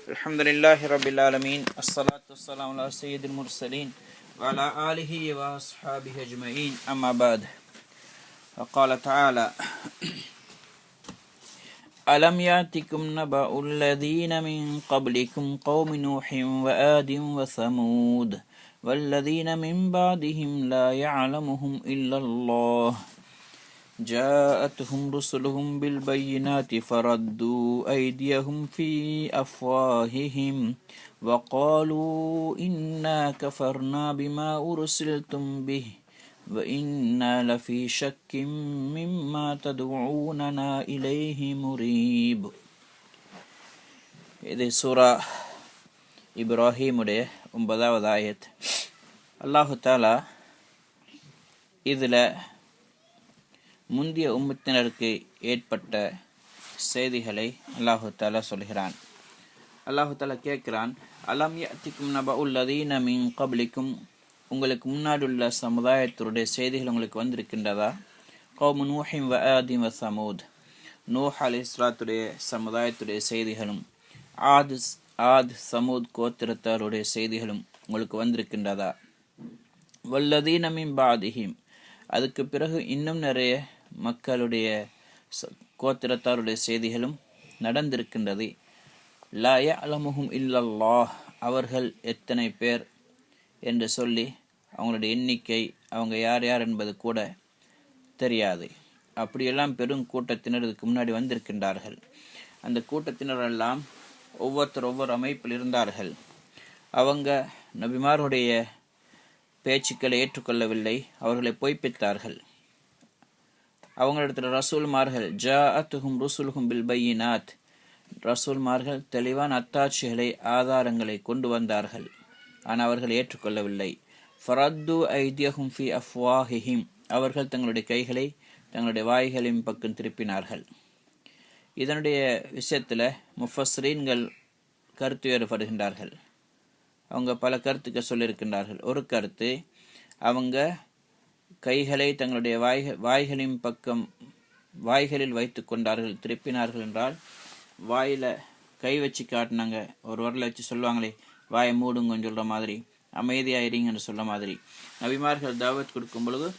Alhamdulillahi Rabbil Alameen. As-salatu as-salamu ala Sayyidil Mursaleen wa ala alihi wa ashabihi ajma'in. Amma ba'd. Qala ta'ala Alam ya'tikum naba'ul ladhina min qablikum qawmi Nuhin wa Adin wa Thamud والذين من بعدهم لا يعلمهم إلا الله جاءتهم رسلهم بالبينات فردوا أيديهم في أفواههم وقالوا إنا كفرنا بما أرسلتم به وإنا لفي شك مما تدعوننا إليه مريب. இது சூரா இப்ராஹீமுடைய 9வது ஆயத். அல்லாஹு தாலா இதில் முந்திய உம்மத்தினருக்கு ஏற்பட்ட செய்திகளை அல்லாஹு தாலா சொல்கிறான். அல்லாஹு தாலா கேட்கிறான், அலம் யஅதிக்கும் நபஉல் லதீன மின் கப்லிக்கும், உங்களுக்கு முன்னாடி உள்ள சமுதாயத்தினுடைய செய்திகள் உங்களுக்கு வந்திருக்கின்றதா? கௌமு நூஹின் வ ஆதின் வ சமூத், நூஹ் அலைஹிஸ்ஸலாத்துடைய சமுதாயத்துடைய செய்திகளும் ஆத் சமூத் கோத்திரத்தாருடைய செய்திகளும் உங்களுக்கு வந்திருக்கின்றதா? வல்லதீன மின் பாதிஹிம், அதுக்கு பிறகு இன்னும் நிறைய மக்களுடைய கோத்திரத்தாருடைய செய்திகளும் நடந்திருக்கின்றது. லா யஅலமுஹும் இல்லல்லாஹ், அவர்கள் எத்தனை பேர் என்று சொல்லி அவங்களுடைய எண்ணிக்கை, அவங்க யார் யார் என்பது கூட தெரியாது. அப்படியெல்லாம் பெரும் கூட்டத்தினர் இதுக்கு முன்னாடி வந்திருக்கின்றார்கள். அந்த கூட்டத்தினரெல்லாம் ஒவ்வொருத்தர் ஒவ்வொரு அமைப்பில் இருந்தார்கள். அவங்க நபிமாருடைய பேச்சுக்களை ஏற்றுக்கொள்ளவில்லை, அவர்களை பொய்ப்பித்தார்கள். அவங்களிடத்தில் ரசூல்மார்கள் ஜாஅத்துஹும் ருசுலுஹும் பில் பையினாத், ரசூல்மார்கள் தெளிவான அத்தாட்சிகளை ஆதாரங்களை கொண்டு வந்தார்கள். ஆனால் அவர்கள் ஏற்றுக்கொள்ளவில்லை. ஃபரத்து ஐதியஹும் ஃபி அஃப்வாஹிஹிம், அவர்கள் தங்களுடைய கைகளை தங்களுடைய வாய்களின் பக்கம் திருப்பினார்கள். இதனுடைய விஷயத்தில் முஃபஸ்ஸரீன்கள் கருத்து வேறுபடுகின்றார்கள். அவங்க பல கருத்துக்கள் சொல்லியிருக்கின்றார்கள். ஒரு கருத்து, அவங்க கைகளை தங்களுடைய வாய்களின் பக்கம் வாய்களில் வைத்து கொண்டார்கள், திருப்பினார்கள் என்றால் வாயில் கை வச்சு காட்டினாங்க. ஒரு வரலை வச்சு சொல்லுவாங்களே, வாயை மூடுங்கன்னு சொல்கிற மாதிரி, அமைதியாயிருங்கன்னு சொல்ல மாதிரி. நபிமார்கள் தாவத் கொடுக்கும் பொழுது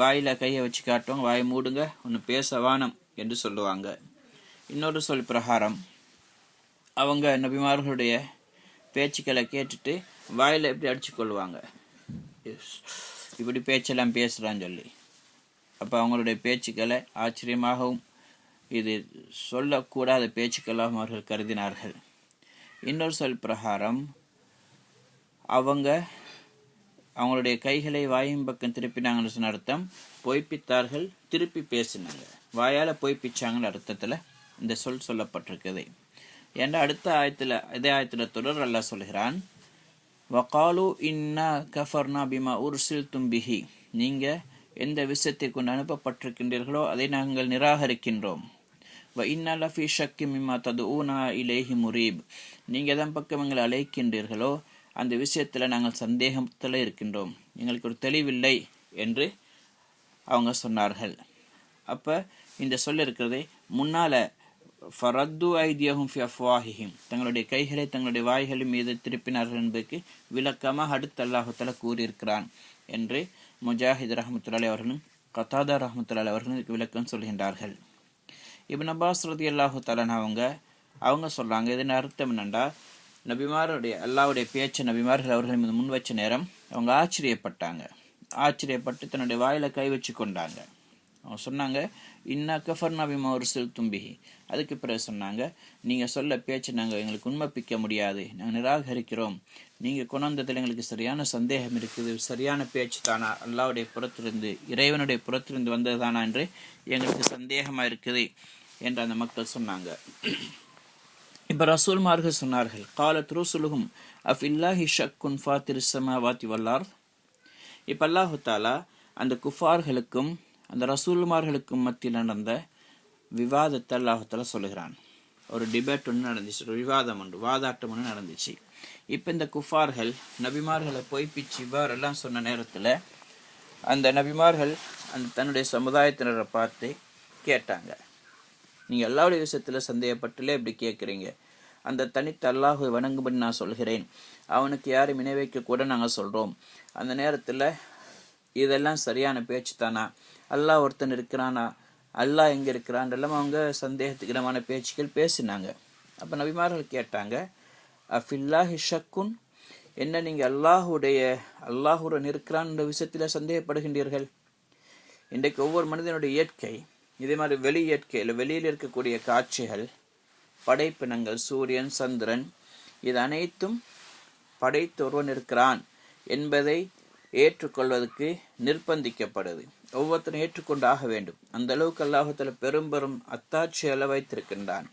வாயில் கையை வச்சு காட்டுவாங்க, வாயை மூடுங்க, ஒன்று பேச வானம் என்று சொல்லுவாங்க. இன்னொரு சொல் பிரகாரம் அவங்க நபிமார்களுடைய பேச்சுக்களை கேட்டுட்டு வாயில் எப்படி அடிச்சு கொள்வாங்க, இப்படி பேச்செல்லாம் பேசுகிறான்னு சொல்லி. அப்போ அவங்களுடைய பேச்சுக்களை ஆச்சரியமாகவும் இது சொல்லக்கூடாத பேச்சுக்களாகவும் அவர்கள் கருதினார்கள். இன்னொரு சொல் பிரகாரம் அவங்களுடைய கைகளை வாயின் பக்கம் திருப்பினாங்கன்னு சொன்ன அர்த்தம் பொய்ப்பித்தார்கள், திருப்பி பேசினாங்க, வாயால் பொய்ப்பிச்சாங்கன்னு அர்த்தத்தில் இந்த சொல் சொல்லப்பட்டிருக்குது. ஏன்னா அடுத்த ஆயத்தில், இதே ஆயத்தில் தொடர் அல்லாஹ் சொல்கிறான், வகாலு இன்னா கஃபர்னா பிமா உர்சில்தும் பிஹி, நீங்கள் எந்த விஷயத்தை கொண்டு அனுப்பப்பட்டிருக்கின்றீர்களோ அதை நாங்கள் நிராகரிக்கின்றோம். வ இன்னா லஃபி ஷக்கி மிம்மா ததுஊனா இலைஹி முரீப், நீங்கள் எதன் பக்கம் எங்களை அழைக்கின்றீர்களோ அந்த விஷயத்தில் நாங்கள் சந்தேகத்தில் இருக்கின்றோம், எங்களுக்கு ஒரு தெளிவில்லை என்று அவங்க சொன்னார்கள். அப்போ இந்த சொல்ல இருக்கிறதே முன்னால் ஃபரத்து ஐதியஹும் ஃபி அஃப்வாஹிஹிம், தங்களுடைய கைகளை தங்களுடைய வாய்களின் மீது திருப்பினார்கள் என்பதற்கு விளக்கமாக அடுத்து அல்லாஹு தஆலா கூறியிருக்கிறான் என்று முஜாஹித் ரஹ்மத்துல்லாஹி அவர்களும் கதாதா ரஹ்மத்துல்லாஹி அவர்களும் விளக்கம் சொல்கின்றார்கள். இப்னு அப்பாஸ் ரலியல்லாஹு தஆலா அவங்க சொல்கிறாங்க, இதன் அர்த்தம் என்னென்னா, நபிமாருடைய அல்லாஹ்வுடைய பேச்சை நபிமார்கள் அவர்கள் மீது முன் வச்ச நேரம் அவங்க ஆச்சரியப்பட்டு தன்னுடைய வாயில் கை வச்சு கொண்டாங்க. அவங்க சொன்னாங்க, இன்னா கஃபர்னா பிமா உர்சில்தும் பிஹி, அதுக்கு பிறகு சொன்னாங்க, நீங்கள் சொல்ல பேச்சு நாங்கள் எங்களுக்கு உண்மைப்பிக்க முடியாது, நாங்கள் நிராகரிக்கிறோம், நீங்கள் கொண்டதில் எங்களுக்கு சரியான சந்தேகம் இருக்குது, சரியான பேச்சு தானா, அல்லாஹ்வுடைய புறத்திலிருந்து இறைவனுடைய புறத்திலிருந்து வந்தது தானா என்று எங்களுக்கு சந்தேகமாக இருக்குது என்று அந்த மக்கள் சொன்னாங்க. இப்போ ரசூல்மார்கள் சொன்னார்கள், காலத் ருசுலுஹும் அஃபில்லாஹி ஷக்குன் ஃபாத்திர் ஸமாவாத்தி வல் அர்த். இப்போ அல்லாஹு தாலா அந்த குஃபார்களுக்கும் அந்த ரசூல்மார்களுக்கும் மத்தியில் நடந்த விவாதத்தை அல்லாஹு தாலா சொல்லுகிறான். ஒரு டிபேட் ஒன்று நடந்துச்சு, ஒரு விவாதம் ஒன்று, வாதாட்டம் ஒன்று நடந்துச்சு. இப்போ இந்த குஃபார்கள் நபிமார்களை பொய்ப்பிச்சு இவ்வாறெல்லாம் சொன்ன நேரத்தில் அந்த நபிமார்கள் அந்த தன்னுடைய சமுதாயத்தினரை பார்த்து கேட்டாங்க, நீங்கள் எல்லாருடைய விஷயத்தில் சந்தேகப்பட்டுலே இப்படி கேட்குறீங்க, அந்த தனித்த அல்லாஹுவை வணங்கும்படி நான் சொல்கிறேன், அவனுக்கு யாரும் இணை வைக்க கூட நாங்கள் சொல்கிறோம். அந்த நேரத்தில் இதெல்லாம் சரியான பேச்சு தானா, அல்லாஹ் ஒருத்தன் இருக்கிறானா, அல்லாஹ் எங்கே இருக்கிறான் எல்லாம் அவங்க சந்தேகத்துக்கிடமான பேச்சுக்கள் பேசினாங்க. அப்போ நபிமார்கள் கேட்டாங்க, அஃபில்லாஹி ஷக்குன், என்ன நீங்கள் அல்லாஹுடன் இருக்கிறான் விஷயத்தில் சந்தேகப்படுகின்றீர்கள்? இன்றைக்கு ஒவ்வொரு மனிதனுடைய இயற்கை இதே மாதிரி வெளி இயற்கையில் வெளியில் இருக்கக்கூடிய காட்சிகள், படைப்பினங்கள், சூரியன், சந்திரன், இது அனைத்தும் படைத்து ஒருவன் இருக்கிறான் என்பதை ஏற்றுக்கொள்வதற்கு நிர்பந்திக்கப்படுது. ஒவ்வொருத்தரும் ஏற்றுக்கொண்டு ஆக வேண்டும். அந்த அளவுக்கு அல்லாஹுத்தாலா பெரும் அத்தாட்சிகளை வைத்திருக்கின்றான்.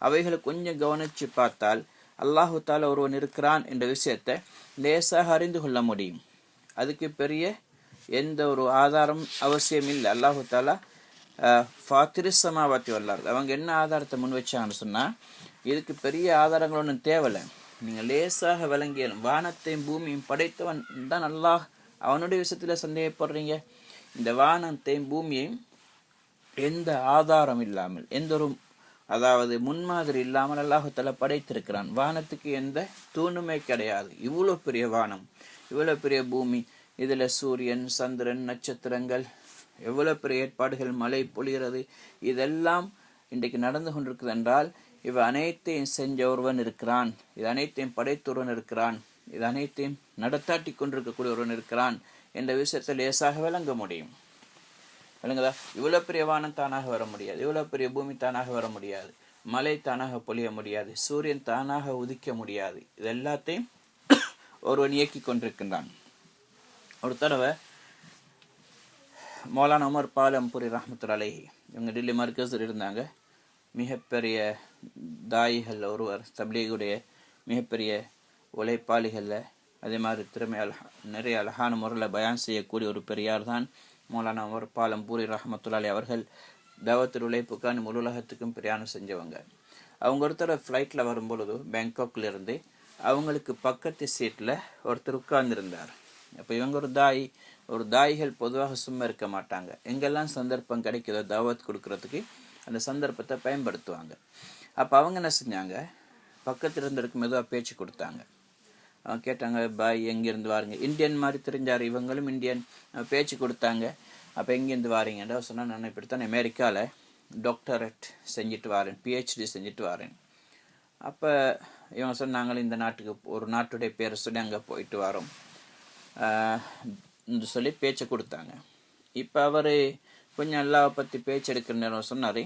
அவைகளை கொஞ்சம் கவனித்து பார்த்தால் அல்லாஹுத்தாலா ஒருவன் இருக்கிறான் என்ற விஷயத்தை லேசாக அறிந்து கொள்ள முடியும். அதுக்கு பெரிய எந்த ஒரு ஆதாரம் அவசியம் இல்லை. அல்லாஹுத்தாலா ஃபாத்திரிஸ் சமாவாத்தி வல்லார், அவங்க என்ன ஆதாரத்தை முன் வச்சாங்கன்னு சொன்னால், இதுக்கு பெரிய ஆதாரங்கள் ஒன்றும் தேவையில்லை. நீங்கள் லேசாக விளங்கிய வானத்தையும் பூமியும் படைத்தவன் தான் அல்லாஹ், அவனுடைய விஷயத்தில் சந்தேகப்படுறீங்க. இந்த வானத்தையும் பூமியையும் எந்த ஆதாரம் இல்லாமல், எந்த ஒரு முன்மாதிரி இல்லாமல் அல்லாஹுத்தாலா படைத்திருக்கிறான். வானத்துக்கு எந்த தூணுமே கிடையாது. இவ்வளோ பெரிய வானம், இவ்வளோ பெரிய பூமி, இதில் சூரியன், சந்திரன், நட்சத்திரங்கள், எவ்வளோ பெரிய ஏற்பாடுகள், மழை பொழிகிறது, இதெல்லாம் இன்றைக்கு நடந்து கொண்டிருக்குது என்றால் இவை அனைத்தையும் செஞ்ச ஒருவன் இருக்கிறான், இது அனைத்தையும் படைத்த ஒருவன் இருக்கிறான், இது அனைத்தையும் நடத்தாட்டி கொண்டிருக்கக்கூடிய ஒருவன் இருக்கிறான் என்ற விஷயத்தை லேசாக விளங்க முடியும். விளங்குதா? இவ்வளோ பெரிய வானம் தானாக வர முடியாது, இவ்வளோ பெரிய பூமி தானாக வர முடியாது, மழை தானாக பொழிய முடியாது, சூரியன் தானாக உதிக்க முடியாது. இது எல்லாத்தையும் ஒருவன் இயக்கி கொண்டிருக்கின்றான். ஒரு தடவை மௌலானா உமர் பாலம்பூரி ரஹ்மத்துல்லாஹி அலைஹி, இவங்க டெல்லி மர்கஸில் இருந்தாங்க. மிகப்பெரிய தாயிகள் ஒருவர், தப்லீகுடைய மிகப்பெரிய உழைப்பாளிகளில், அதே மாதிரி நிறைய அழகான முறையில் பயான் செய்யக்கூடிய ஒரு பெரியார் தான் மௌலானா உமர் பாலம்பூரி ரஹ்மத்துல்லாஹி அவர்கள். தாவத்துல் உழைப்புக்கான முழு உலகத்துக்கும் பிரயாணம் செஞ்சவங்க. அவங்க ஒருத்தர் ஃப்ளைட்டில் வரும்பொழுது பேங்காக்ல இருந்து அவங்களுக்கு பக்கத்து சீட்டில் ஒருத்தர் உட்கார்ந்துருந்தார். அப்போ இவங்க ஒரு தாயிகள் பொதுவாக சும்மா இருக்க மாட்டாங்க. எங்கெல்லாம் சந்தர்ப்பம் கிடைக்குதோ தாவத் கொடுக்கறதுக்கு அந்த சந்தர்ப்பத்தை பயன்படுத்துவாங்க. அப்போ அவங்க என்ன செஞ்சாங்க, பக்கத்தில் இருந்ததுக்கு மெதுவாக பேச்சு கொடுத்தாங்க. அவங்க கேட்டாங்க, பாய் எங்கேருந்து வாருங்க? இந்தியன் மாதிரி தெரிஞ்சார், இவங்களும் இந்தியன். பேச்சு கொடுத்தாங்க. அப்போ எங்கேருந்து வாரீங்கன்ற சொன்னால், நான் இப்படித்தான் அமெரிக்காவில் டாக்டரேட் செஞ்சுட்டு வாரேன், பிஹெச்டி செஞ்சுட்டு வாரேன். அப்போ இவங்க சொன்னாங்க, இந்த நாட்டுக்கு ஒரு நாட்டுடைய பேரை சொல்லி அங்கே போயிட்டு வரோம் சொல்லி பேச்சை கொடுத்தாங்க. இப்போ அவர் கொஞ்சம் அல்லாஹை பற்றி பேச்சு எடுக்கிற நேரம் சொன்னார்,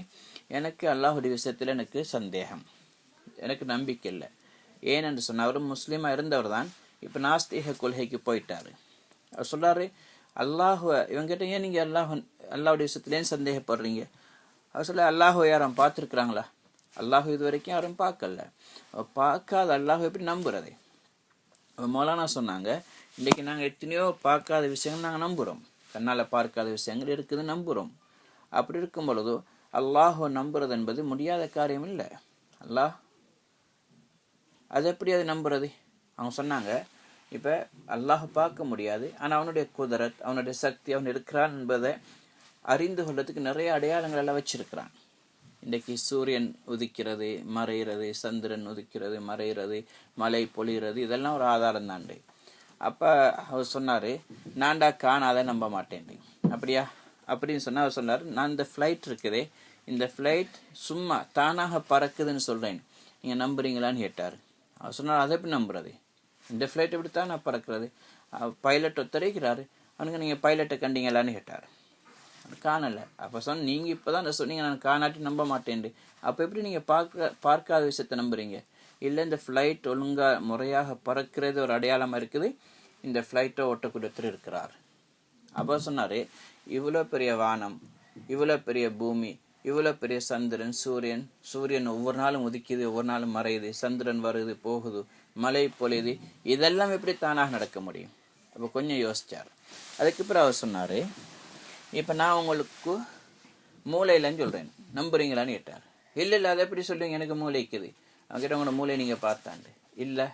எனக்கு அல்லாஹுடைய விஷயத்தில் எனக்கு சந்தேகம், எனக்கு நம்பிக்கை இல்லை. ஏனென்று சொன்னால் அவர் முஸ்லீமாக இருந்தவர் தான், இப்போ நாஸ்திக கொள்கைக்கு போயிட்டார். அவர் சொல்கிறாரு, அல்லாஹுவை இவங்கிட்ட ஏன் நீங்கள் அல்லாஹுடைய விஷயத்துல ஏன் சந்தேகப்படுறீங்க? அவர் சொல்ல, அல்லாஹுவை யாரும் பார்த்துருக்குறாங்களா? அல்லாஹு இது வரைக்கும் யாரும் பார்க்கல. பார்க்காத அல்லாஹு எப்படி நம்புறது? மௌலானா சொன்னாங்க, இன்றைக்கி நாங்கள் எத்தனையோ பார்க்காத விஷயங்கள் நாங்கள் நம்புகிறோம், கண்ணால் பார்க்காத விஷயங்கள் இருக்குது நம்புகிறோம். அப்படி இருக்கும் பொழுது அல்லாஹை நம்புறது என்பது முடியாத காரியம் இல்லை. அல்லாஹ் அது எப்படி அது நம்புறது? அவங்க சொன்னாங்க, இப்போ அல்லாஹ் பார்க்க முடியாது, ஆனால் அவனுடைய குதரத், அவனுடைய சக்தி, அவன் இருக்கிறான் என்பதை அறிந்து கொள்றதுக்கு நிறைய அடையாளங்கள் எல்லாம் வச்சிருக்கிறான். இன்றைக்கு சூரியன் உதிக்கிறது, மறைகிறது, சந்திரன் உதிக்கிறது, மறைகிறது, மழை பொழிகிறது, இதெல்லாம் ஒரு ஆதாரம் தாண்டு. அப்போ அவர் சொன்னார், நான்டா காணாத நம்ப மாட்டேன். அப்படியா அப்படின்னு சொன்னால் அவர் சொன்னார், நான் இந்த ஃப்ளைட் இருக்குதே, இந்த ஃப்ளைட் சும்மா தானாக பறக்குதுன்னு சொல்கிறேன், நீங்கள் நம்புறீங்களான்னு கேட்டார். அவர் சொன்னார், அதை எப்படி நம்புறது? இந்த ஃப்ளைட் எப்படி தான் நான் பறக்கிறது? பைலட் ஒத்துழைக்கிறாரு, அவனுக்கு நீங்கள் பைலட்டை கண்டீங்களான்னு கேட்டார். காணலை. அப்போ சொன்ன, நீங்கள் இப்போ தான் சொன்னீங்க நான் காணாட்டி நம்ப மாட்டேன். அப்போ எப்படி நீங்கள் பார்க்காத விஷயத்தை நம்புறீங்க? இல்லை, இந்த ஃப்ளைட் ஒழுங்காக முறையாக பறக்கிறது ஒரு அடையாளமாக இருக்குது, இந்த ஃப்ளைட்டை ஓட்டக்கூடத்தில் இருக்கிறார். அப்போ சொன்னார், இவ்வளோ பெரிய வானம், இவ்வளோ பெரிய பூமி, இவ்வளோ பெரிய சந்திரன், சூரியன் ஒவ்வொரு நாளும் உதிக்குது, ஒவ்வொரு நாளும் மறையுது, சந்திரன் வருது போகுது, மழை பொழியுது, இதெல்லாம் எப்படி தானாக நடக்க முடியும்? அப்போ கொஞ்சம் யோசிச்சார். அதுக்கு பிறகு அவர் சொன்னார், இப்போ நான் உங்களுக்கு மூளை இல்லைன்னு சொல்கிறேன், நம்புறீங்களான்னு கேட்டார். இல்லை அதை எப்படி சொல்கிறீங்க, எனக்கு மூளை இருக்குது. அவங்ககிட்ட உங்களோட மூளை நீங்கள் பார்த்தாண்டு. இல்லை,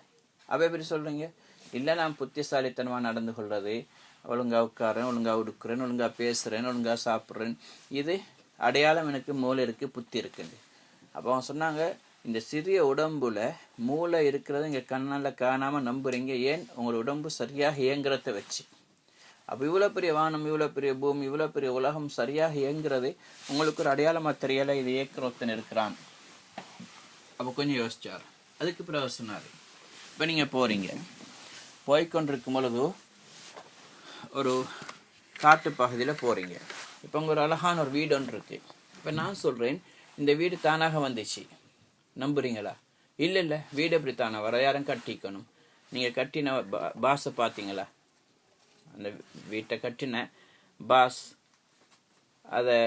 அப்போ எப்படி சொல்கிறீங்க? இல்லை, நான் புத்திசாலித்தனமாக நடந்து கொள்வது, ஒழுங்காக உட்காரேன், ஒழுங்காக உடுக்குறேன், ஒழுங்காக பேசுகிறேன், ஒழுங்காக சாப்பிட்றேன், இது அடையாளம், எனக்கு மூளை இருக்குது, புத்தி இருக்குது. அப்போ அவங்க சொன்னாங்க, இந்த சிறிய உடம்புல மூளை இருக்கிறத இங்கே கண்ணால் காணாமல் நம்புறீங்க. ஏன்? உங்களோட உடம்பு சரியாக இயங்குறத வச்சு. அப்போ இவ்வளோ பெரிய வானம், இவ்வளோ பெரிய பூமி, இவ்வளோ பெரிய உலகம் சரியாக இயங்குறது உங்களுக்கு ஒரு அடையாளமாக தெரியலை. இது இயக்குறொத்தன் இருக்கிறான். அப்போ கொஞ்சம் யோசிச்சார். அதுக்கு பிறகு சொன்னார், இப்போ நீங்கள் போகிறீங்க, போய்கொண்டிருக்கும் பொழுது ஒரு காட்டு பகுதியில் போகிறீங்க. இப்போ உங்க ஒரு அழகான ஒரு வீடு ஒன்று இருக்குது. இப்போ நான் சொல்கிறேன், இந்த வீடு தானாக வந்துச்சு, நம்புறீங்களா? இல்லை, வீடு எப்படி தானே வர? யாரும் கட்டிக்கணும். நீங்கள் கட்டின பாஸை பார்த்தீங்களா? அந்த வீட்டை கட்டின பாஸ், அதை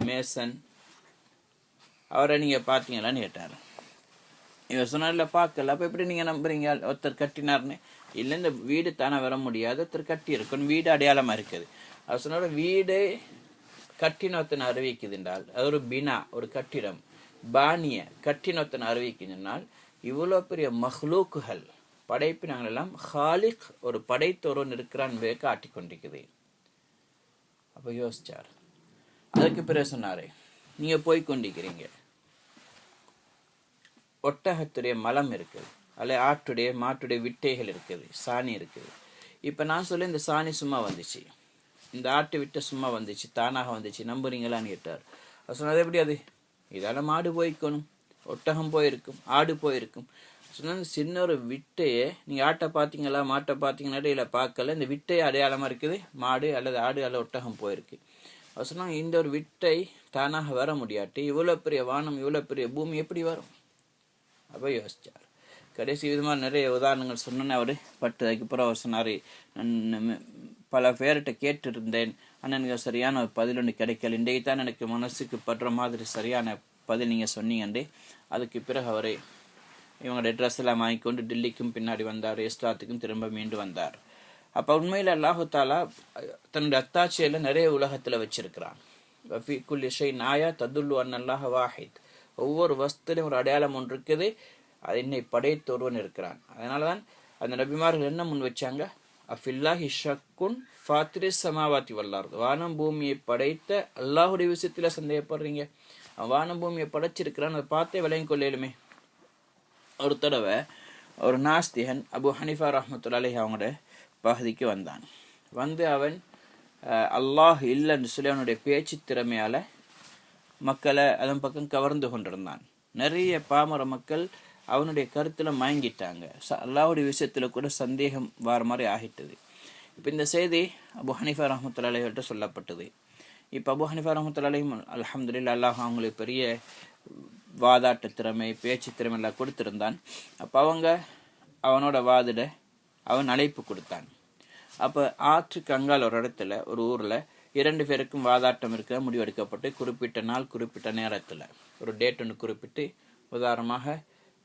மேசன், அவரை நீங்கள் பார்த்தீங்களான்னு கேட்டார். இவர் சொன்னார்ல, பார்க்கல. அப்போ எப்படி நீங்கள் நம்புறீங்க ஒருத்தர் கட்டினார்னு? இல்லை, இந்த வீடு தானே வர முடியாது, ஒருத்தர் கட்டி இருக்கணும், வீடு அடையாளமாக இருக்குது. அவர் சொன்னார், வீடு கட்டினொத்தனை அறிவிக்குதுன்றால் அது ஒரு பினா, ஒரு கட்டிடம். பானிய கட்டினொத்தனை அறிவிக்குதுன்னால் இவ்வளோ பெரிய மஹ்லூக்குகள், படைப்பினங்கள் எல்லாம் ஹாலிக், ஒரு படைத்தோரன் இருக்கிறான் என்பதை காட்டி கொண்டிருக்குது. அப்போ யோசிச்சார். அதுக்கு பிறகு சொன்னாரு, நீங்கள் போய் கொண்டிருக்கிறீங்க, ஒட்டகத்துடைய மலம் இருக்குது, அல்ல ஆட்டுடைய மாட்டுடைய விட்டைகள் இருக்குது, சாணி இருக்குது. இப்போ நான் சொல்ல, இந்த சாணி சும்மா வந்துச்சு, இந்த ஆட்டு விட்ட சும்மா வந்துச்சு, தானாக வந்துச்சு, நம்புறீங்களான்னு கேட்டார். அவர் சொன்னது, எப்படி அது? இதால் மாடு போய்க்கணும், ஒட்டகம் போயிருக்கும், ஆடு போயிருக்கும். சொன்ன சின்ன ஒரு விட்டையே நீங்கள் ஆட்டை பார்த்தீங்களா, மாட்டை பார்த்தீங்கன்னா இல்லை பார்க்கல, இந்த விட்டை அடையாளமாக இருக்குது, மாடு அல்லது ஆடு அல்லது ஒட்டகம் போயிருக்கு. அவர் சொன்னாங்க, இந்த ஒரு விட்டை தானாக வர முடியாட்டி இவ்வளோ பெரிய வானம், இவ்வளோ பெரிய பூமி எப்படி வரும்? அப்போ யோசிச்சார். கடைசி விதமாக நிறைய உதாரணங்கள் சொன்னேன்னு அவர் பட்டு. அதுக்கப்புறம் அவர் சொன்னார், நான் பல பேர்கிட்ட கேட்டுருந்தேன், ஆனால் எனக்கு சரியான ஒரு பதில் ஒன்று கிடைக்கல, இன்றைக்கு தான் எனக்கு மனசுக்கு படுற மாதிரி சரியான பதில் நீங்கள் சொன்னீங்கண்டே. அதுக்கு பிறகு அவரை இவங்களோட ட்ரெஸ் எல்லாம் வாங்கிக்கொண்டு டில்லிக்கும் பின்னாடி வந்தார், இஸ்லாத்துக்கும் திரும்ப மீண்டு வந்தார். அப்போ உண்மையில் அல்லாஹு தாலா தன்னுடைய அத்தாட்சியில் நிறைய உலகத்தில் வச்சிருக்கிறான். வஃபீக்குல் இஷை நாயா ததுல்லு அன்னல்லாஹ வாஹித். ஒவ்வொரு வஸ்துலையும் ஒரு அடையாளம் ஒன்று இருக்குது, அது என்னை படைத்தொருவன் இருக்கிறான். அதனால தான் அந்த நபிமார்கள் என்ன முன் வச்சாங்க? அஃபில்லாஹி ஷக்குன் ஃபாத்திரி சமாவாத்தி வல்லார். வானம் பூமியை படைத்த அல்லாஹுடைய விஷயத்தில் சந்தேகப்படுறீங்க? வானம் பூமியை படைச்சிருக்கிறான், அதை பார்த்தே விளங்கி கொள்ளையிலுமே. ஒரு தடவை ஒரு நாஸ்திகன் அபு ஹனிஃபா ரஹ்மத்துல்லாஹி அலைஹி அவங்களோட பகுதிக்கு வந்தான். வந்து அவன் அல்லாஹ் இல்லைன்னு சொல்லி அவனுடைய பேச்சு திறமையால் மக்களை அதன் பக்கம் கவர்ந்து கொண்டிருந்தான். நிறைய பாமர மக்கள் அவனுடைய கருத்தில் மயங்கிட்டாங்க. அல்லாஹுடைய விஷயத்தில் கூட சந்தேகம் வர மாதிரி ஆகிட்டது. இப்போ இந்த செய்தி அபு ஹனிஃபா ரஹ்மத்துல்லாஹி அலைஹிட்ட சொல்லப்பட்டது. இப்போ அபு ஹனிஃபா ரஹ்மத்துல்லாஹி அலைஹி அல்ஹம்துலில்லாஹ் அல்லாஹ் அவங்களுக்கு பெரிய வாதாட்ட திறமை, பேச்சு திறமை எல்லாம் கொடுத்துருந்தான். அப்போ அவனோட வாதிட அவன் அழைப்பு கொடுத்தான். அப்போ ஆற்றுக்கு அங்கால் ஒரு இடத்துல, ஒரு ஊரில் 2 பேருக்கும் வாதாட்டம் இருக்க முடிவெடுக்கப்பட்டு குறிப்பிட்ட நாள், குறிப்பிட்ட நேரத்தில் ஒரு டேட் ஒன்று குறிப்பிட்டு, உதாரணமாக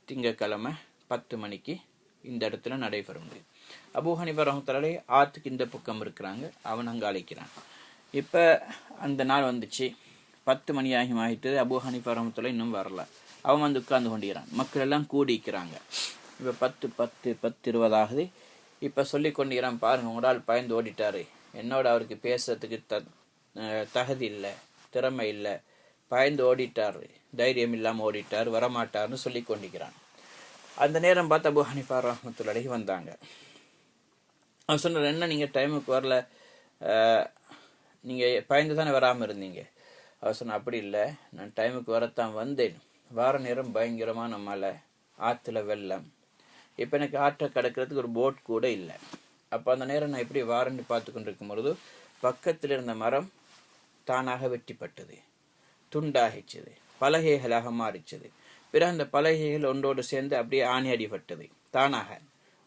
திங்கக்கிழமை 10 மணிக்கு இந்த இடத்துல நடைபெறும். அபூ ஹனீஃபா ரஹ்மத்துல்லாஹி ஆற்றுக்கு இந்த பக்கம் இருக்கிறாங்க, அவன் அங்கே அழைக்கிறான். இப்போ அந்த நாள் வந்துச்சு, 10 மணி ஆகிட்டு அபூ ஹனீஃபா ரஹ்மத்துல்லாஹி இன்னும் வரல. அவன் வந்து உட்கார்ந்து கொண்டிருக்கிறான். மக்கள் எல்லாம் கூடிக்கிறாங்க. இப்போ 10:20 ஆகுது. இப்போ சொல்லி கொண்டிருக்கிறான், பாருங்க உங்களோட ஆள் பயந்து ஓடிட்டாரு, என்னோட அவருக்கு பேசுறதுக்கு தகுதி இல்லை, திறமை இல்லை, பயந்து ஓடிட்டாரு, தைரியம் இல்லாமல் ஓடிட்டார், வரமாட்டார்னு சொல்லி கொண்டிருக்கிறான். அந்த நேரம் பார்த்து அபூ ஹனீஃபா ரஹ்மத்துல்லாஹி அலைஹி வந்தாங்க. அவன் சொன்னார், என்ன நீங்கள் டைமுக்கு வரல, நீங்கள் பயந்து தானே வராமல் இருந்தீங்க? அவர் சொன்ன, அப்படி இல்லை, நான் டைமுக்கு வரத்தான் வந்தேன், வார நேரம் பயங்கரமான மழை, ஆற்றுல வெள்ளம், இப்போ எனக்கு ஆற்றை கடக்கிறதுக்கு ஒரு போட் கூட இல்லை. அப்போ அந்த நேரம் நான் எப்படி வாரன்னு பார்த்து கொண்டிருக்கும் பொழுது பக்கத்தில் இருந்த மரம் தானாக வெட்டிப்பட்டது, துண்டாகிச்சது, பலகைகளாக மாறிச்சது. பிறகு அந்த பலகைகள் ஒன்றோடு சேர்ந்து அப்படியே ஆணி அடிபட்டது, தானாக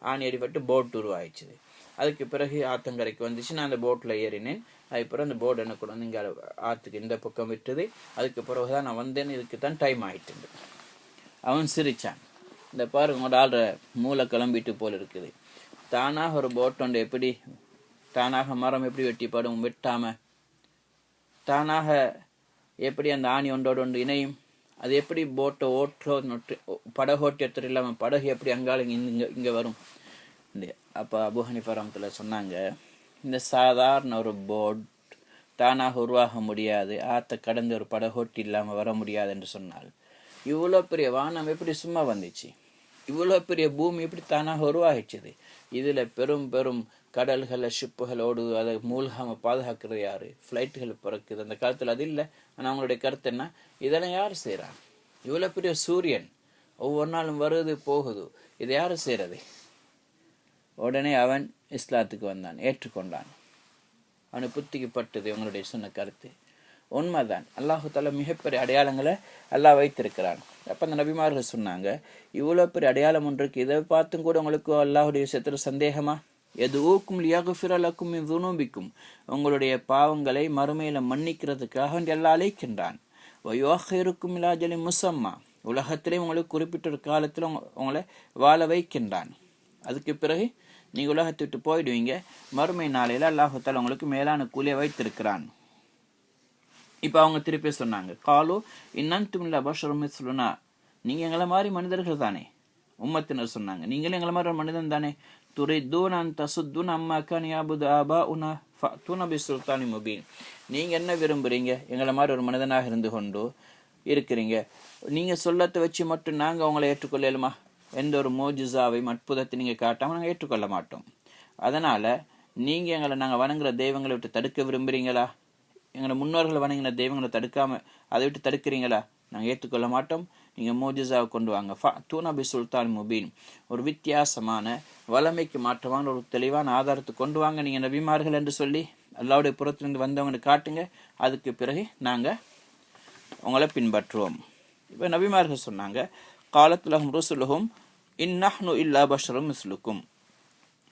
ஆணி அடிபட்டு போட் உருவாகிச்சது. அதுக்கு பிறகு ஆத்தங்கரைக்கு வந்துச்சு, நான் அந்த போட்டில் ஏறினேன். அதுக்கப்புறம் அந்த போர்டு என்ன கூட வந்து இங்கே ஆற்றுக்கு இந்த பக்கம் விட்டது. அதுக்கு பிறகு தான் நான் வந்தேன், இதுக்கு தான் டைம் ஆகிட்டு. அவன் சிரித்தான். இந்த பாரு உங்களோட ஆள்ற மூளை கிளம்பிட்டு போல் இருக்குது. தானாக ஒரு போட் ஒன்று எப்படி, தானாக மரம் எப்படி வெட்டிப்படும், வெட்டாமல் தானாக எப்படி அந்த ஆணி ஒன்றோடு ஒன்று இணையும், அது எப்படி போட்டை படகோட்டி எடுத்துட்டு இல்லாமல் படகு எப்படி அங்கால இங்கே வரும். அப்போ அபூ ஹனீஃபா ரஹ்மத்துல்லாஹி சொன்னாங்க, இந்த சாதாரண ஒரு போட் தானாக உருவாக முடியாது, ஆற்றை கடந்து ஒரு படகோட்டி இல்லாமல் வர முடியாது என்று சொன்னால், இவ்வளோ பெரிய வானம் எப்படி சும்மா வந்துச்சு? இவ்வளோ பெரிய பூமி எப்படி தானாக உருவாகிச்சது? இதில் பெரும் பெரும் கடல்களை ஷிப்புகளோடு அதை மூழ்காமல் பாதுகாக்கிறது யார்? ஃப்ளைட்டுகள் பிறக்குது. அந்த காலத்தில் அது இல்லை. ஆனால் அவங்களுடைய கருத்து என்ன? இதெல்லாம் யார் செய்கிறா? இவ்வளோ பெரிய சூரியன் ஒவ்வொரு நாளும் வருது போகுது, இதை யார் செய்கிறது? உடனே அவன் இஸ்லாத்துக்கு வந்தான், ஏற்றுக்கொண்டான். அவனை புத்திக்கு பட்டது இவங்களுடைய சொன்ன கருத்து. உண்மைதான். அல்லாஹு தாலா மிகப்பெரிய அடையாளங்களை எல்லாம் வைத்திருக்கிறான். அப்போ அந்த நபிமார்கள் சொன்னாங்க, இவ்வளோ பெரிய அடையாளம் ஒன்றுக்கு, இதை பார்த்தும் கூட உங்களுக்கு அல்லாஹுடைய விஷயத்தில் சந்தேகமா? எது ஊக்கும் லியாகுஃபிரலக்கும் துனூபிக்கும், உங்களுடைய பாவங்களை மறுமையில் மன்னிக்கிறதுக்காக எல்லாம் அழைக்கின்றான். வயோஹிருக்கும் இலாஜலி முசம்மா, உலகத்திலே உங்களுக்கு குறிப்பிட்ட ஒரு காலத்தில் உங்களை வாழ வைக்கின்றான். அதுக்கு பிறகு நீங்கள் உலகத்தை விட்டு போயிடுவீங்க. மறுமை நாளையில் அல்லாஹு தாலா உங்களுக்கு மேலான கூலியை வைத்திருக்கிறான். இப்போ அவங்க திருப்பி சொன்னாங்க, காலு இன்னந்துமில்லா பஷரும் சொல்லுனா, நீங்கள் எங்களை மாதிரி மனிதர்கள் தானே? உம்மத்தினர் சொன்னாங்க, நீங்களும் எங்களை மாதிரி ஒரு மனிதன் தானே? துரிதூன் அன் தசுத்தூன் அம்மா கான் யாபுது ஆபா உனா ஃபஅதூன பிசுல்தானி முபீன். நீங்கள் என்ன விரும்புகிறீங்க? எங்களை மாதிரி ஒரு மனிதனாக இருந்து கொண்டு இருக்கிறீங்க. நீங்கள் சொல்லத்தை வச்சு மட்டும் நாங்கள் அவங்களை ஏற்றுக்கொள்ளலுமா? எந்த ஒரு மோஜிசாவையும் அற்புதத்தை நீங்கள் காட்டாமல் நாங்கள் ஏற்றுக்கொள்ள மாட்டோம். அதனால் நீங்கள் எங்களை நாங்கள் வணங்குற தெய்வங்களை விட்டு தடுக்க விரும்புகிறீங்களா? எங்களை முன்னோர்களை வணங்கின தெய்வங்களை தடுக்காமல் அதை விட்டு தடுக்கிறீங்களா? நாங்கள் ஏற்றுக்கொள்ள மாட்டோம். நீங்கள் மோஜிசாவை கொண்டு வாங்க. ஃபஅதூன பிசுல்தான் முபீன், ஒரு வித்தியாசமான வளமைக்கு மாற்றமான ஒரு தெளிவான ஆதாரத்தை கொண்டு வாங்க. நீங்கள் நபிமார்கள் என்று சொல்லி அல்லாஹ்வுடைய புறத்திலிருந்து வந்தவங்களை காட்டுங்க. அதுக்கு பிறகு நாங்கள் உங்களை பின்பற்றுவோம். இப்போ நபிமார்கள் சொன்னாங்க, காலத்துலஹும் ருசுலுஹும் இந்நஹ்னு இல்லா பஷரும் மிஸ்லுக்கும்,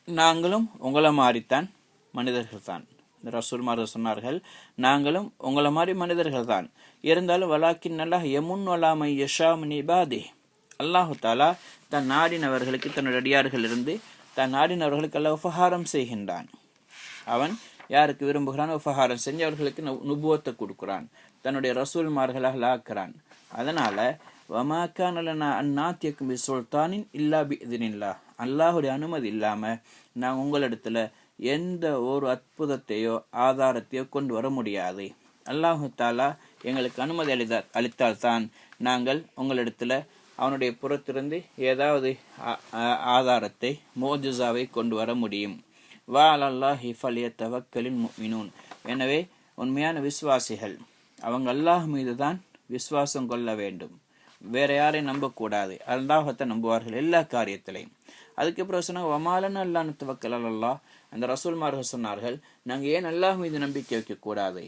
நாங்களும் உங்களை மாதிரித்தான் மனிதர்கள் தான். இந்த ரசூல்மார்கள் சொன்னார்கள், நாங்களும் உங்களை மாதிரி மனிதர்கள் தான். இருந்தாலும் வலாக்கின் அல்லாஹ் யமுன் வலாமை யஷாம் நிபாதே, அல்லாஹு தாலா தன் நாடினவர்களுக்கு, தன்னுடைய அடியார்களிலிருந்து தன் நாடினவர்களுக்கு அல்லாஹ் உபகாரம் செய்கின்றான். அவன் யாருக்கு விரும்புகிறான் உபகாரம் செஞ்சு அவர்களுக்கு நுபுவத்தை கொடுக்குறான், தன்னுடைய ரசூல்மார்களாக ஆக்குறான். அதனால வமாக்கானலனா அந்நாத்தியக்கும் பி சுல்தானின் இல்லா பி இதுனில்லா, அல்லாஹுடைய அனுமதி இல்லாமல் நாங்கள் உங்களிடத்துல எந்த ஒரு அற்புதத்தையோ ஆதாரத்தையோ கொண்டு வர முடியாது. அல்லாஹு தாலா எங்களுக்கு அனுமதி அளித்தால்தான் நாங்கள் உங்களிடத்துல அவனுடைய புறத்திலிருந்து ஏதாவது ஆதாரத்தை மோஜிசாவை கொண்டு வர முடியும். வா அலல்லாஹி ஃபல்யத்தவக்கலில் முஃமினூன், எனவே உண்மையான விசுவாசிகள் அவங்க அல்லாஹ் மீது தான் விசுவாசம் கொள்ள வேண்டும், வேற யாரையும் நம்பக்கூடாது. அல்லாஹத்தை நம்புவார்கள் எல்லா காரியத்திலையும். அதுக்கப்புறம் சொன்னாங்க, வமாலன் அல்லாஹ் தவக்கல் அல்லாஹ், அந்த ரசூல்மார்கள் சொன்னார்கள், நாங்கள் ஏன் அல்லாஹ் மீது நம்பிக்கை வைக்கக்கூடாது?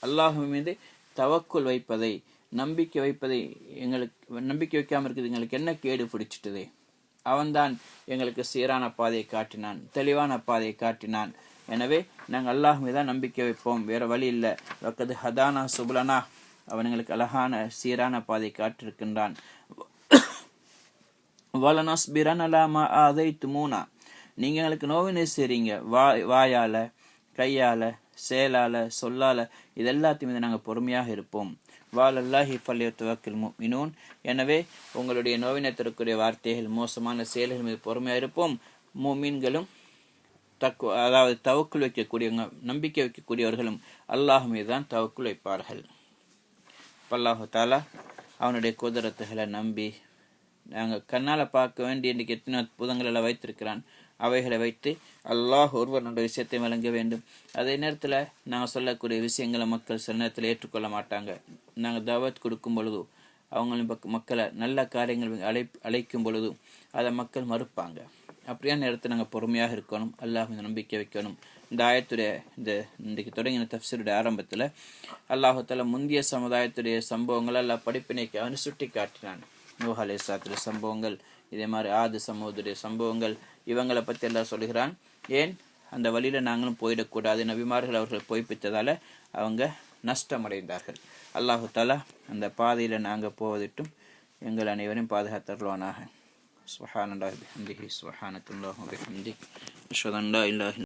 அல்லாஹ் மீது தவக்குல் வைப்பதை, நம்பிக்கை வைப்பதை எங்களுக்கு நம்பிக்கை வைக்காமல் இருக்குது எங்களுக்கு என்ன கேடு பிடிச்சிட்டது? அவன்தான் எங்களுக்கு சீரான பாதையை காட்டினான், தெளிவான பாதையை காட்டினான். எனவே நாங்கள் அல்லாஹ் மீது தான் நம்பிக்கை வைப்போம், வேற வழி இல்லை. வக்கது ஹதானா சுபுலனா, அவன் எங்களுக்கு அழகான சீரான பாதை காட்டிருக்கின்றான். வலனஸ்பிரன் அலாமா ஆதைத்துமூனா, நீங்கள் எங்களுக்கு நோவினை செய்றீங்க, வாயால், கையால், செயலால், சொல்லால், இது எல்லாத்தையுமே நாங்கள் பொறுமையாக இருப்போம். வாலல்லாஹி ஃபல்யத்தவக்கல் முஃமினூன், எனவே உங்களுடைய நோவினத்திற்குரிய வார்த்தைகள், மோசமான செயல்கள் மீது பொறுமையாக இருப்போம். முஃமின்களும் அதாவது தவக்குள் வைக்கக்கூடியவங்க, நம்பிக்கை வைக்கக்கூடியவர்களும் அல்லாஹ் மீது தான் தவக்குள் வைப்பார்கள். அல்லாஹு தாலா அவனுடைய குதிரத்துகளை நம்பி நாங்கள் கண்ணால் பார்க்க வேண்டிய இன்றைக்கு எத்தனை அற்புதங்கள் எல்லாம் வைத்திருக்கிறான். அவைகளை வைத்து அல்லாஹ் ஒருவனுடைய விஷயத்தை வழங்க வேண்டும். அதே நேரத்தில் நாங்கள் சொல்லக்கூடிய விஷயங்களை மக்கள் சில நேரத்தில் ஏற்றுக்கொள்ள மாட்டாங்க. நாங்கள் தாவத் கொடுக்கும் பொழுது, அவங்களின் மக்களை நல்ல காரியங்கள் அழைக்கும் பொழுது அதை மக்கள் மறுப்பாங்க. அப்படியான நேரத்தில் நாங்கள் பொறுமையாக இருக்கணும், அல்லாஹ் மீது நம்பிக்கை வைக்கணும். இந்த ஆயத்துடைய இன்றைக்கு தொடங்கின தஃப்சீருடைய ஆரம்பத்தில் அல்லாஹு தஆலா முந்தைய சமுதாயத்துடைய சம்பவங்கள் எல்லாம் படிப்பினைக்கு அவனை சுட்டி காட்டினான். நூஹ் அலைஹிஸ்ஸலாத்துடைய சம்பவங்கள், இதே மாதிரி ஆது சமூகத்துடைய சம்பவங்கள், இவங்களை பற்றி எல்லாம் சொல்கிறான். ஏன் அந்த வழியில் நாங்களும் போயிடக்கூடாது. நபிமார்கள் அவர்கள் பொய்ப்பித்ததால் அவங்க நஷ்டமடைந்தார்கள். அல்லாஹு தஆலா அந்த பாதையில் நாங்கள் போவதிட்டும் எங்கள் அனைவரையும் பாதுகாத்தருள்வானாக. சுப்ஹானல்லாஹி வபிஹம்திஹி சுப்ஹானக்கல்லாஹு வபிஹம்திஹி அஷ்ஹது அன் லா இலாஹா